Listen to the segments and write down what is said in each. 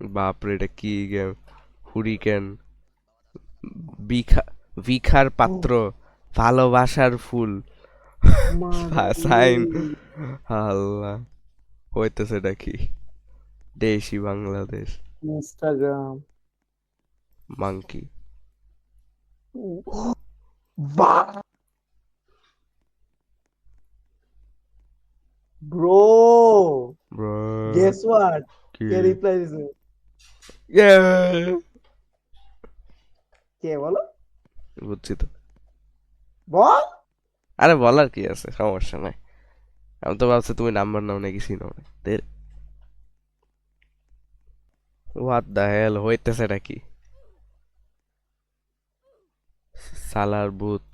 বাপরে, এটা কি গেম? হুরিকেন, ভিখা ভিখার পাত্র, ভালোবাসার ফুল, সাইন। আল্লাহ, হইতেছে এটা কি? দেশি বাংলাদেশ, ইনস্টাগ্রাম। মাংকি। বাহ ব্রো, ব্রো, গেস হোয়াট, কি? কে রিপ্লাই দিছে? Yeah! কে বলো? বুঝছি তো। বল। আরে বলার কি আছে, সমস্যা নাই। আমি তো ভাবছি তুমি নাম্বার নাও নাকি চিনো না। হোয়াট দ্য হেল হইতেছে এটা কি? সালার বুথ,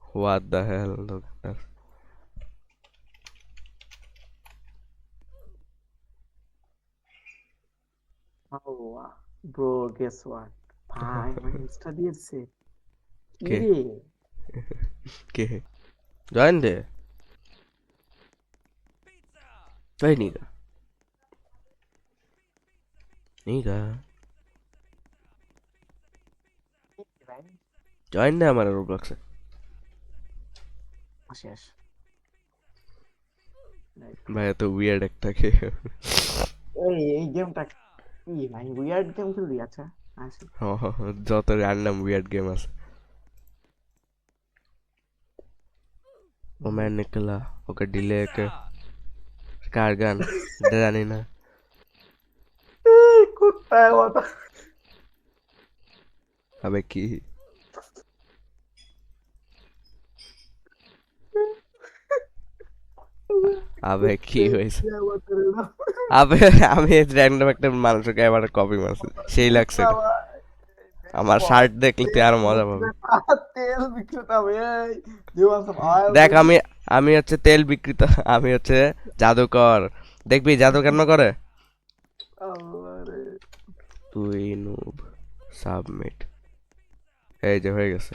what the hell. Allah, bro guess what, ভাই আমার ইনস্টা দিয়েছে। কি কে? রে? কে? জয়েন দে। তাই নিগা, নিগা ভাই জয়েন দে আমার রোবলক্সে। শেষ। ভাই এত উইয়ার্ড একটা কে? এই গেমটা কি ভাই, উইয়ার্ড গেম খেলবি? আচ্ছা আসি। যত র্যান্ডম উইয়ার্ড গেম আছে। ও ম্যান নিকলা, ওকে ডিলে के কারগান, জানি না। কুত্তা কথা। আবে কি? আবে কি হয়েছে? আবে আমি র্যান্ডম একটা মানুষকে এবার কপি মারছি, সেই লাগছে এটা। আমার শার্ট দেখলে তুই আরো মজা পাবি। তেল বিক্রেতা ভাই, you want some oil দেখ baby? আমি হচ্ছে তেল বিক্রেতা, আমি হচ্ছে জাদুকর। দেখবি জাদু কেন করে? আল্লাহ রে। তুই নুব, সাবমিট। এই যে হয়ে গেছে।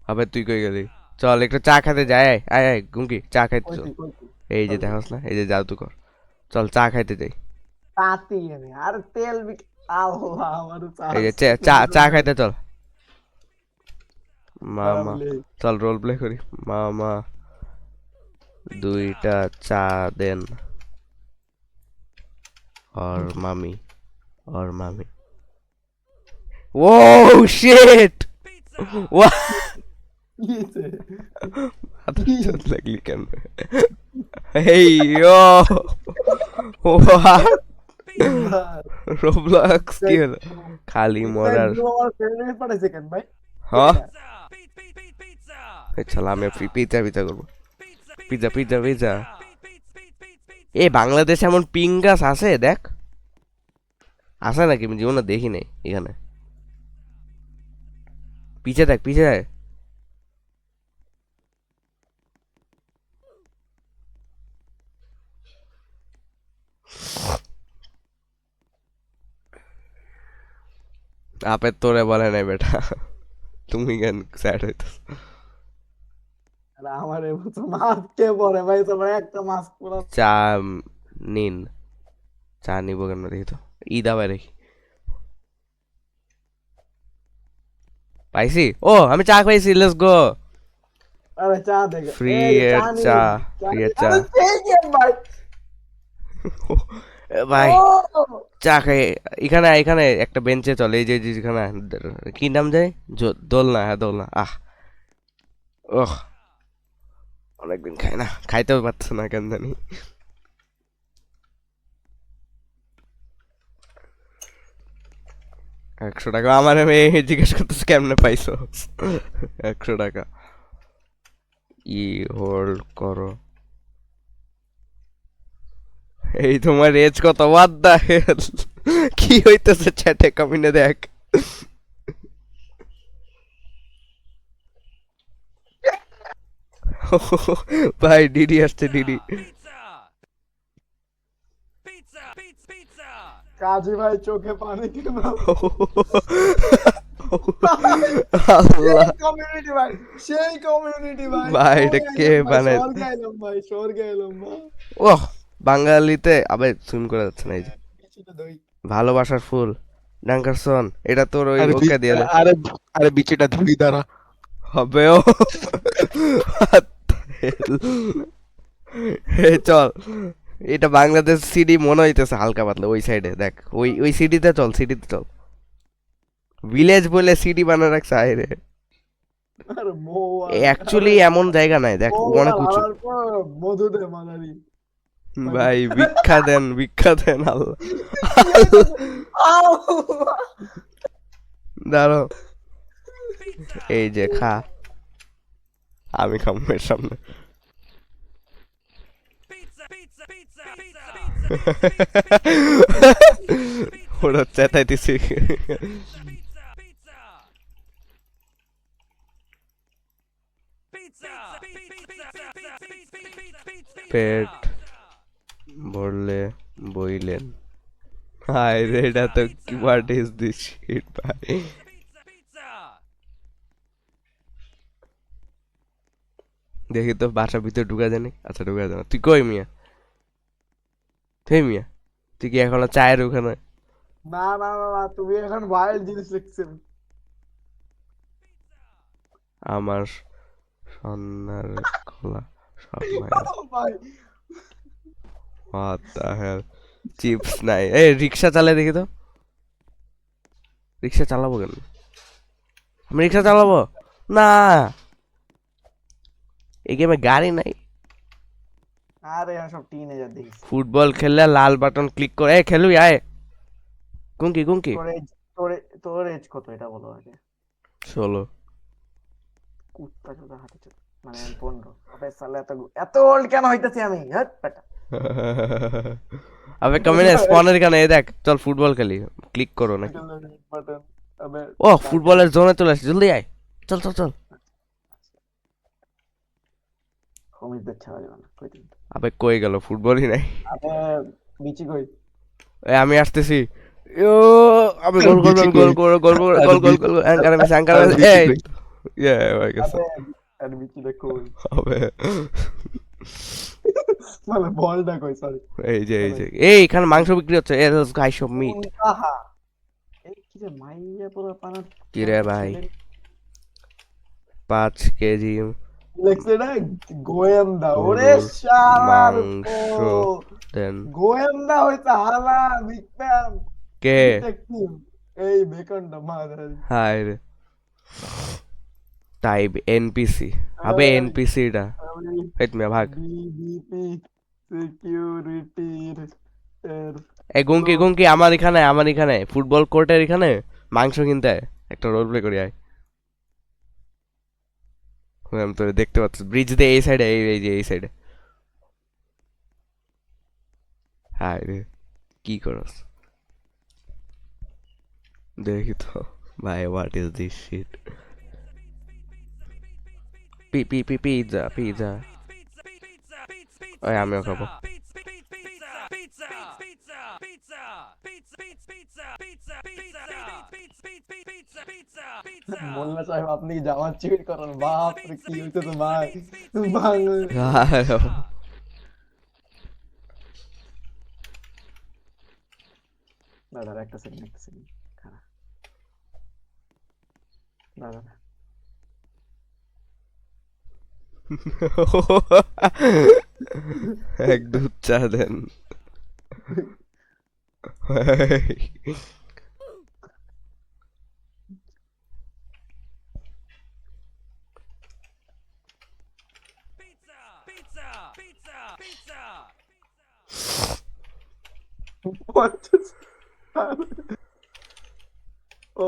আবে তুই কই গেলি? চল একটু চা খাইতে যাই, আয় আয় আয়, গুমকি চা খাইতে চল। কইছি কইছি। এই যে চল চল। দেখাস না, এই যে জাদুকর। চল চা খাইতে যাই। তাতি এনে আর তেল আল্লাহ আমার এই যে চান্স চা কিন্তু চা ভাই খাইতে চল। মামা, বাবলে। চল রোল প্লে করি। মামা, দুইটা চা দেন। और मामी, और मामी। वो शिट, वाह। কিছে? লাগলি কেন? Hey yo, what? ভাই রোবলক্স কি হলো? খালি ভাই মরার। ব্রো আমার ফ্রেন্ড পাঠাইছে কেন ভাই? কে হ্যাঁ, এটা? চল আমি পিৎজা পিৎজা করবো। Pizza pizza pizza. এ বাংলাদেশে এমন পিং গাছ আছে দেখ, আছে নাকি? আমি জীবনে দেখি নাই এখানে। পিছে দেখ, পিছে দেখ। আপের তোরে বলে নাই বেটা, তুমি কেন স্যাড হইতো? আরে আমার এবছর মাছ কে পড়ে ভাই, তোমার একটা মাছ পুরো। চা নিন। চা নিবো কেন দেখি তো, ঈদ আবার দেখি। পাইছি, ও আমি চা পাইছি, লেটস গো। আরে চা দেখে ফ্রি এই যে চা এর নিয়ে চা, চা ফ্রি এর নিয়ে চা। আরে সেই গেম ভাই। ভাই ও চা খাই। এখানে এখানে একটা বেঞ্চে চলে, এই যে যেখানে, কি নাম যায়? দোলনা, হ্যাঁ দোলনা। ওহ, অনেকদিন খাই না, খাইতেও পারছে না কেন জানি। 100 টাকা আমার, আমি জিজ্ঞেস করতেছি কেমনে পাইছো? 100 টাকা। ই হোল্ড করো। এই তোমার এজ কত? হোয়াট দা হেল, কি হইতেছে চ্যাটে? কমিনে দেখ। ভাই ডিডি আসছে, ডিডি। কাজী ভাই চোখে পানি কেন? আল্লাহ, সেই কমিউনিটি ভাই, সেই কমিউনিটি ভাই। ভাই ও এটা কে আইলাম ভাই, বানাই? স্বর্গে আইলাম ভাই, স্বর্গে আইলাম ভাই। ওহ, বাঙালিতে আবার সুইম করা যাচ্ছে না, এই যে বিচিটা দই। ভালোবাসার ফুল ডাঙ্কারসন, এটা তোর ওই আরে ওকে দিয়ে দে। আরে আরে বিচিটা ধুই দাঁড়া। হবেও। এই চল, এটা বাংলাদেশ সিডি মনে হইতেছে হালকা পাতলা, ওই সাইডে দেখ, ওই ওই সিডিতে চল, সিডিতে চল। ভিলেজ বলে সিডি বানা রাখছে আরে। আরে অ্যাকচুয়ালি এমন জায়গা নাই, দেখ অনেক উঁচু। মধু দে মাদারি। ভাই ভিক্ষা দেন, ভিক্ষা দেন আল্লাহ। আউ! দাঁড়াও, এই যে খা, আমি খাবো এর সামনে। ওরা চেতাইতেছি। পেট ভরলে বইলেন, হায় রে, এটা তো কি, হোয়াট ইজ দিস শিট ভাই। দেখি তো বাসার ভিতরে ঢুকা জানি, আচ্ছা ঢুকা যাবে। তুই কই মিয়া, তুই মিয়া, তুই কি এখনো চায়ের ওখানে? না না না না, তুমি এখন ভাইরাল জিনিস লিখছেন। আমার সন্ন্যার খোলা সব নাই। ভাই What the hell? চিপস নাই, এই রিক্সা চালাই দেখি তো। রিক্সা চালাবো কেন, আমি রিক্সা চালাবো না, এই গেমে গাড়ি নাই। আরে আমি সব টিনেজার দেখছি। ফুটবল খেললে লাল বাটন ক্লিক করে, এই খেলুই আয়। কুঙ্কি কুঙ্কি। তোর এজ কত এটা বলো আগে। 16। কুত্তা চোদা হাতে চোদা, মানে আমি 15। আবে সালে এত এত ওল্ড কেন হইতাছি আমি, হ্যাট বেটা। আবে কমেন্ট স্পনের এখানে, এই দেখ, চল ফুটবল খেলি, ক্লিক করো নাকি। বাটন। আবে ও ফুটবলের জোনে চলে আসছে, জলদি আয়, চল চল চল। কমিটদের ছাড়া যাবে না কই দিন। আবে কই গেল, ফুটবলই নাই। আবে বিচি কই। এই আমি আসতেছি। ইয়ো, আমি গোল গোল গোল গোল গোল গোল গোল গোল গোল গোল, অ্যাঙ্কার মেসি, অ্যাঙ্কার মেসি, এই ইয়ে হয়ে গেছে। আবে আর বিচিটা কই, হবে। মানে বলটা কই, সরি। এই যে এই যে, এই এখানে মাংস বিক্রি হচ্ছে, এ গাই সব মিট। আহা, এই কি রে মাইয়া পুরো পানা। কি রে ভাই, 5 কেজি লেখছে না গোয়েন্দা, ওরে গরুর শালার মাংস দেন। গোয়েন্দা হইছে হালা বিক্তাম কে? ডিটেকটিভ। এই বেকনটা মাদারি। হায় রে, টাইপ এনপিসি, আবে এনপিসি এটা। হেট মে ভাগ। বিবিপি সিকিউরিটির এর এই গুঙ্কি গুঙ্কি, আমার এখানে, আমার এখানে ফুটবল কোর্টের এখানে মাংস কিনতে আয়, একটা রোল প্লে করি আয়। আমি তো দেখতে পাচ্ছি ব্রিজ দিয়ে এই সাইডে, এই যে এই সাইডে। হায় রে, কি করস দেখি তো ভাই, what is this shit. Pizza pizza, ওই আমিও খাবো। মোল্লা সাহেব আপনি কি জামা চুরি করেন? বাপ রে কি হইছে তো ভাই, বাংলা দাদা একটা সেকেন্ড, একটা সেকেন্ড খারাপ দাদা। এক দুধ চা দেন। ও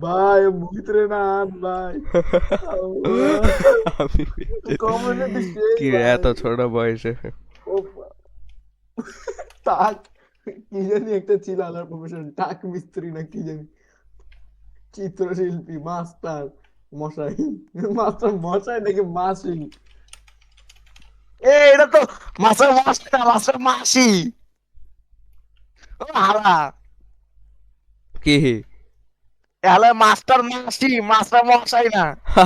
ভাই ভিতরে না আন ভাই। আমি কমিউনিটি সেই কি রে, ভাই। এত ছোট বয়সে। ও টাক কি জানি একটা ছিল আলার প্রফেশন, টাক মিস্ত্রি না কি জানি, চিত্রশিল্পী, মাস্টার মশাই, মাস্টার মশাই নাকি মাসি। এটা তো মাছের মাছ না, মাছের মাসি। ও হালা, কি? এহলে মাস্টার মাসি, মাস্টার মশাই না।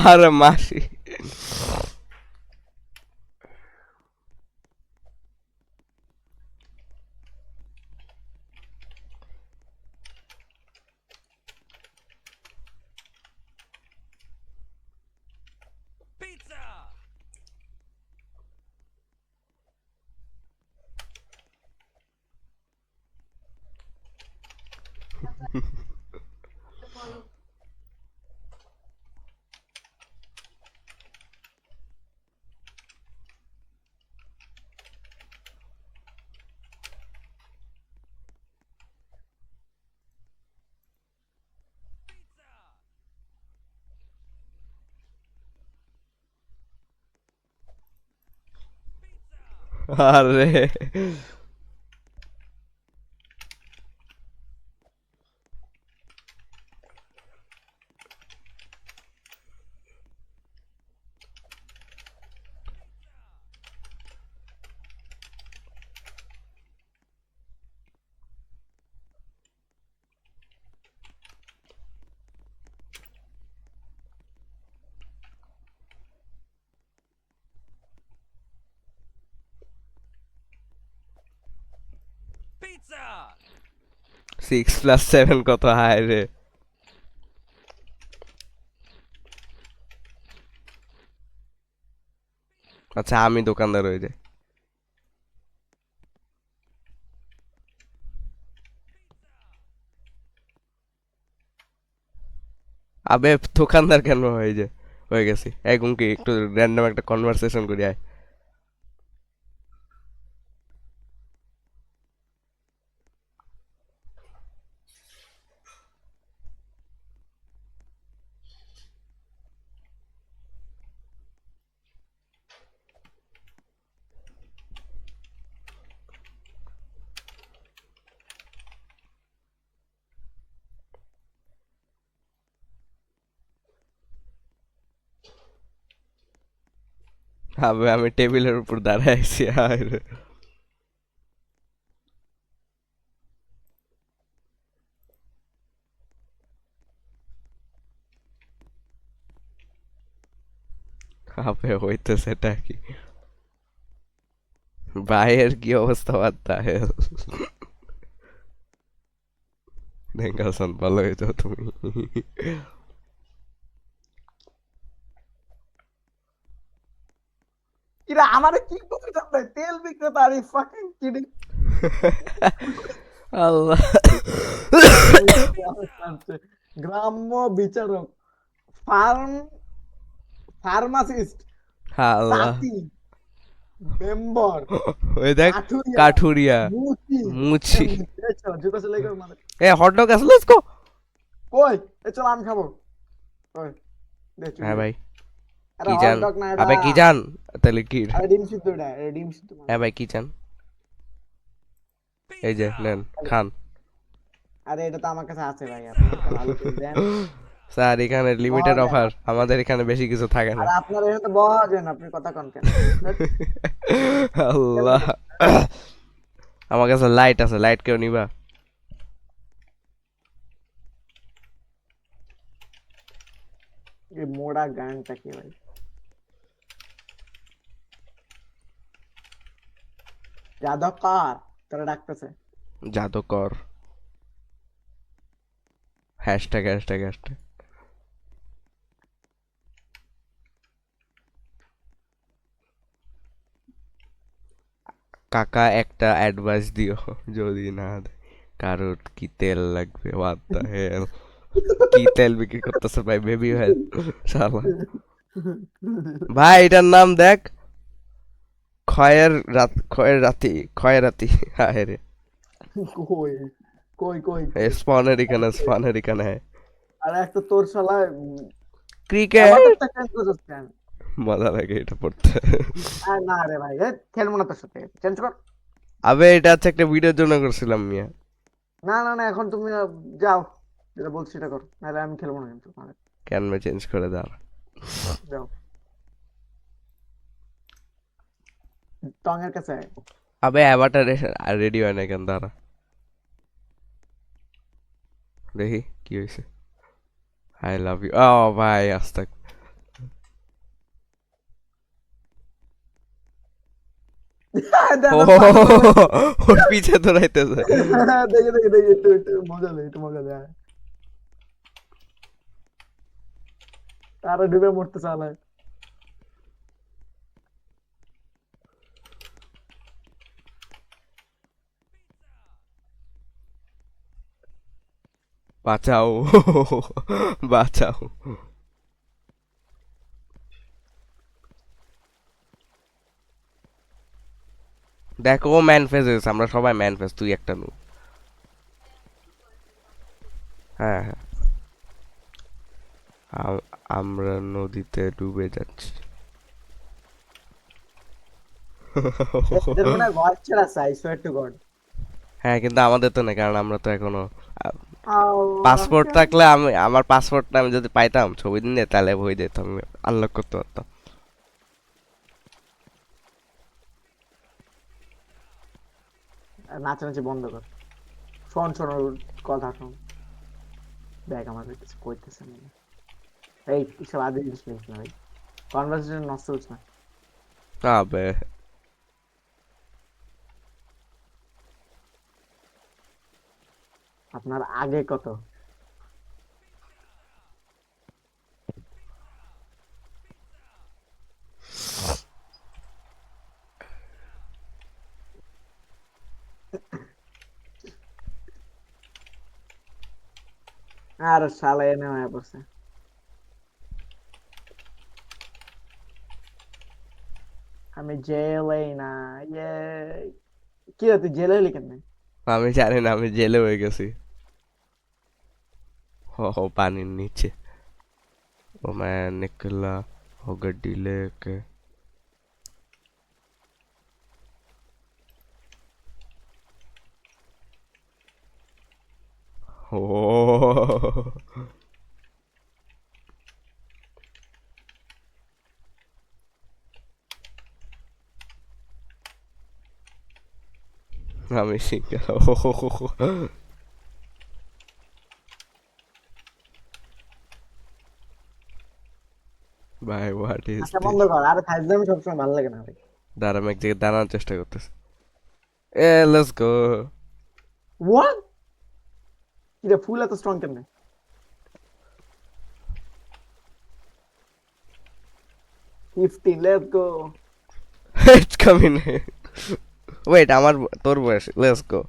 আরে মাসি। আরে Pizza! 6+7 কত হায় রে। আচ্ছা আমি দোকানদার হয়ে যাই। আবে দোকানদার কেন হয়ে যায়? হয়ে গেছি। এখন কি একটু র্যান্ডম একটা কনভারসেশন করি আয়। আবে আমি টেবিলের উপর দাঁড়ায় আছি আর আবে হইতেছে এটা কি? ভাইয়ের কি অবস্থা বার্তা ডেঙ্গালসন ভালো হয়েছো তুমি। কিরা আমারে কি করতে চান? তেল বিক্রেতা আর ফাকিং কিডিং। আল্লাহ গ্রাম্য বিচারক, ফার্মাসিস্ট, আল্লাহ তাঁতি, মেম্বার, ওই দেখ কাঠুরিয়া, কাঠুরিয়া মুচি। মুচি এই চল, জুতা সেলাই কর মানে। এ হটডগ আছে লেটস গো। কই এই চল আমি খাবো। কই দে চুরি হ্যাঁ দে। ভাই আরে কি হট চান? ডগ না এটা। আবে কি চান? তাহলে কি? আরে ডিম সিদ্ধ এটা, এটা ডিম সিদ্ধ মানে। হ্যাঁ ভাই কি চান? এই যে নেন খান। আরে এটা তো আমার কাছে আছে ভাই, আপনি একটা ভালো করে দেন। স্যার এখানে বহা লিমিটেড যায় অফার, না। আমাদের এখানে বেশি কিছু থাকে না। আর আপনার এখানে তো বহা যায় না, আপনি কথা কন কেন? আল্লাহ আমার কাছে লাইট আছে, লাইট কেউ নিবা? এই মোড়া গানটা কি ভাই? যাদবকর তোরা ডাকতেছে। জাদুকর হ্যাশট্যাগ হ্যাশট্যাগ হ্যাশট্যাগ। কাকা একটা অ্যাডভাইস দিও, যদি না দেয় কারোর কি তেল লাগবে, what the hell? কি তেল বিক্রি করতেছে ভাই? বেবি অয়েল শালা। ভাই এটার নাম দেখ, ক্ষয়ের রাতি, ক্ষয়রাতি। হায় রে কই কই কই স্পনের এখানে, স্পনের এখানে হ্যাঁ। আর একটা তোর শালা ক্রিকেট অ্যাভাটারটা চেঞ্জ করছিস কেন? মজা লাগে এটা পড়তে। আর না রে ভাই, খেলবো না তোর সাথে, চেঞ্জ কর। আবে এটা হচ্ছে একটা ভিডিওর জন্য করছিলাম মিয়া। না না না, এখন তুমি যাও, যেটা বলছি সেটা কর, নাহলে আমি খেলবো না কিন্তু মানে, কেন চেঞ্জ করে দাও? যাও টঙের কাছে আয়। আবে অ্যাভাটার রেডি হয় না কেন? দাঁড়া দেখি কি হয়েছে। I love you. ও ভাই আস্তে। ও ওর পিছে দৌড়াইতেছে। দেখে দেখে দেখে, একটু একটু মজা নেই, একটু মজা নেই। তারা ডুবে মরতে চালায়। বাঁচাও বাঁচাও। দেখো ও ম্যান ফেজ হয়েছে, আমরা সবাই ম্যান ফেজ, তুই একটা নু। হ্যাঁ হ্যাঁ, আমরা নদীতে ডুবে যাচ্ছি। এদের মনে হয় ঘর ছেড়া আছে, আই সোয়ার টু গড। হ্যাঁ কিন্তু আমাদের তো না, কারণ আমরা তো এখনো আল্লাহ পাসপোর্ট কেন? থাকলে, আমি আমার পাসপোর্টটা আমি যদি পাইতাম ছবি দিন তাহলে হয়ে যেত, আমি আনলক করতে পারতাম। নাচানাচি বন্ধ কর। শোন শোন ওর কথা শোন। দেখ আমার কিছু কইতেছে না। এই এসব আদি জিনিস লিখিস না ভাই, কনভারসেশন নষ্ট হচ্ছে না। আবে আপনার আগে কত? আর শালা এনে হয়ে পড়ছে। আমি জেলেই না। ইয়ে, কি রে তুই জেলে হলি কেন? আমি জানি না, আমি জেলে হয়ে গেছি। हो पानी नीचे। वो मैं निकला, वो गड्डी लेके। ओ আমি সিঙ্গেল। ভাই হোয়াট ইজ আচ্ছা বন্ধ দিস? কর, আর ফাইজলামি সবসময় ভালো লাগে না ভাই। দাঁড়া, আমি এক জায়গায় দাঁড়ানোর চেষ্টা করতেছি। এ লেটস গো। হোয়াট? কি রে ফুল এত স্ট্রং কেন? 15, let's go. It's coming. Wait, আমার তোর বয়স, লেটস গো।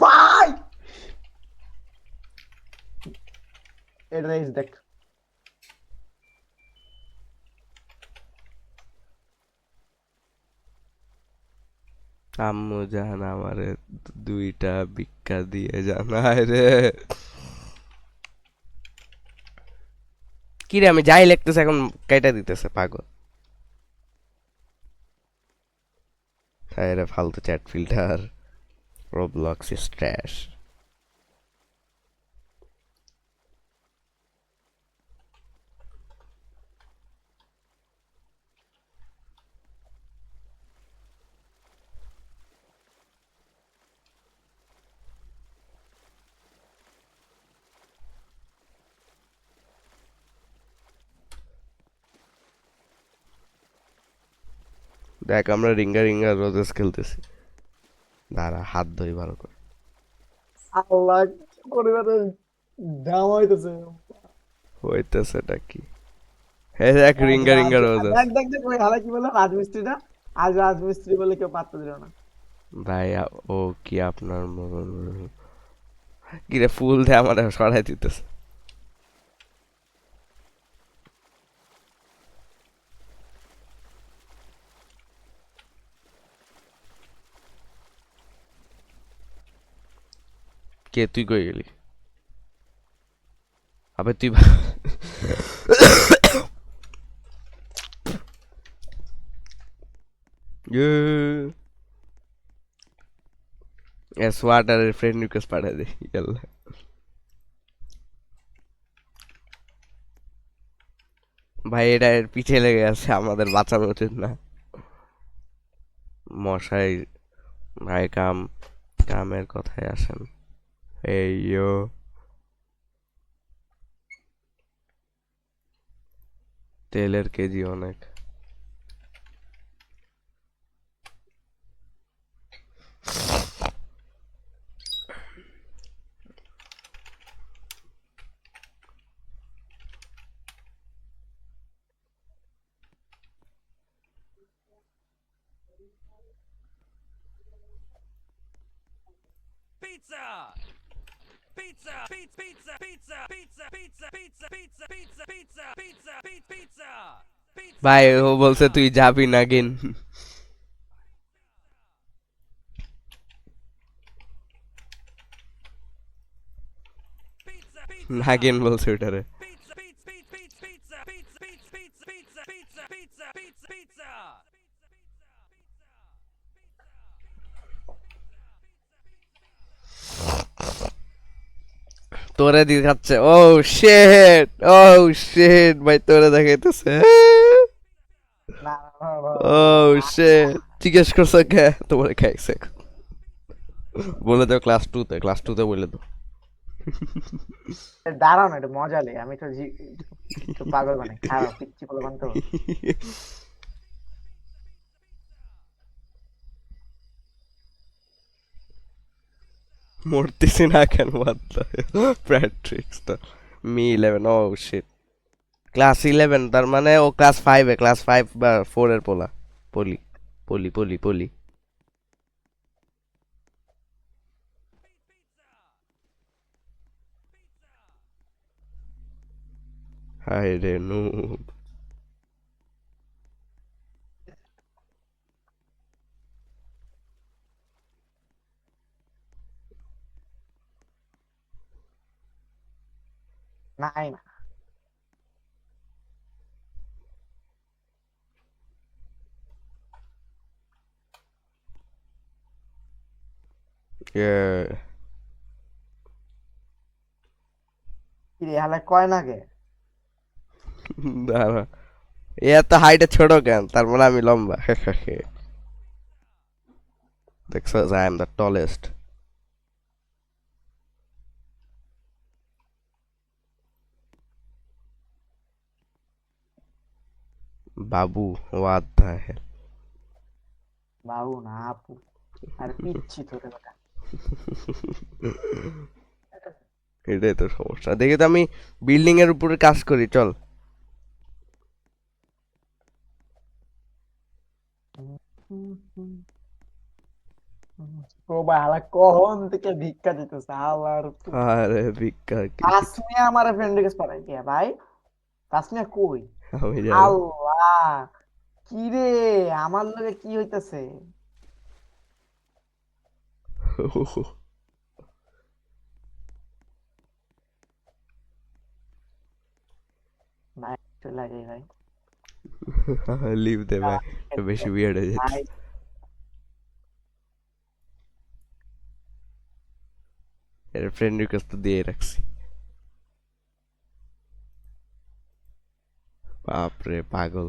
ভাই এটা রেস দেখ। আম্মু জান আমারে দুইটা ভিক্ষা দিয়ে জানায় রে। কি রে, আমি যাই লিখতেছে এখন কেটে দিতেছে পাগল। হ্যাঁ রে, ফালতু chat filter, Roblox is trash. দেখ আমরা রিঙ্গা রিঙ্গা রোজেস খেলতেছি। দাঁড়া হাত ধরি ভালো করে। আল্লাহ, পরিবারের দাম হইতেছে। হইতেছেটা কি? হ্যাঁ দেখ, রিঙ্গা রিঙ্গা রোজেস। দেখ দেখ দেখ ওই হালা কি বললো রাজমিস্ত্রিটা, আজ রাজমিস্ত্রি বলে কেউ পাত্তা দিল না। ভাই ও কি আপনার কি রে, ফুল দিয়ে আমার সরাই দিতেছে। কে তুই কই গেলি? আবে তুই সোয়াটারের ফ্রেন্ড রিকোয়েস্ট পাঠিয়ে দে। ইয়াল্লা। ভাই এটা এর পিছে লেগে আছে, আমাদের বাঁচানো উচিত না। মশাই, ভাই কামের কথায় আসেন। এই ইয়ো, তেলের কেজি অনেক। ভাই ও বলছে তুই যাবি নাগিন। নাগিন বলছে ওটারে। তোরে দেখাচ্ছে। ও শিট, ও শিট, ভাই তোরে দেখাইতেছে। না না, না, ও শিট, জিজ্ঞেস করছে কে তোমারে খাইছে? বলে দাও ক্লাস টুতে বলে দাও। দাঁড়াও না, এটা মজা নেই, আমি তো একটু পাগল মানে খারাপ পিচ্ছি বলবান তো। মরতেছি না কেন বাদলা? প্যাট্রিক্স তো মি 11, ও শিট, ক্লাস 11 তার মানে ও ক্লাস 5 বা 4 এর পোলা। পলি পলি পলি পলি। হায় রে নু। নাই না, কি রে হালা কয় না কে? দাঁড়া, এ এত হাইটে ছোট কেন? তার মানে আমি লম্বা। দেখছো, I am the tallest. Babu, what the হেল। বাবু না আপু, আর পিচ্ছি তোর কথা। এটাই তো সমস্যা। দেখি তো আমি বিল্ডিং এর উপরে কাজ করি, চল। ও ভাই হালা কখন থেকে ভিক্ষা দিতেছে আল্লাহর। আরে ভিক্ষা কি? তাসমিয়া আমার ফ্রেন্ড রিকোয়েস্ট পাঠাই কে ভাই? তাসমিয়া কই? আমি জানি। আল্লাহ, কি রে, আমার লগে কি হইতাছে? ভাই চলে যাই ভাই। লিভ দে ভাই, এটা বেশি বিয়ার্ড হয়ে যাচ্ছে। ভাই এর ফ্রেন্ড রিকোয়েস্ট তো দিয়ে রাখছি। বাপরে পাগল।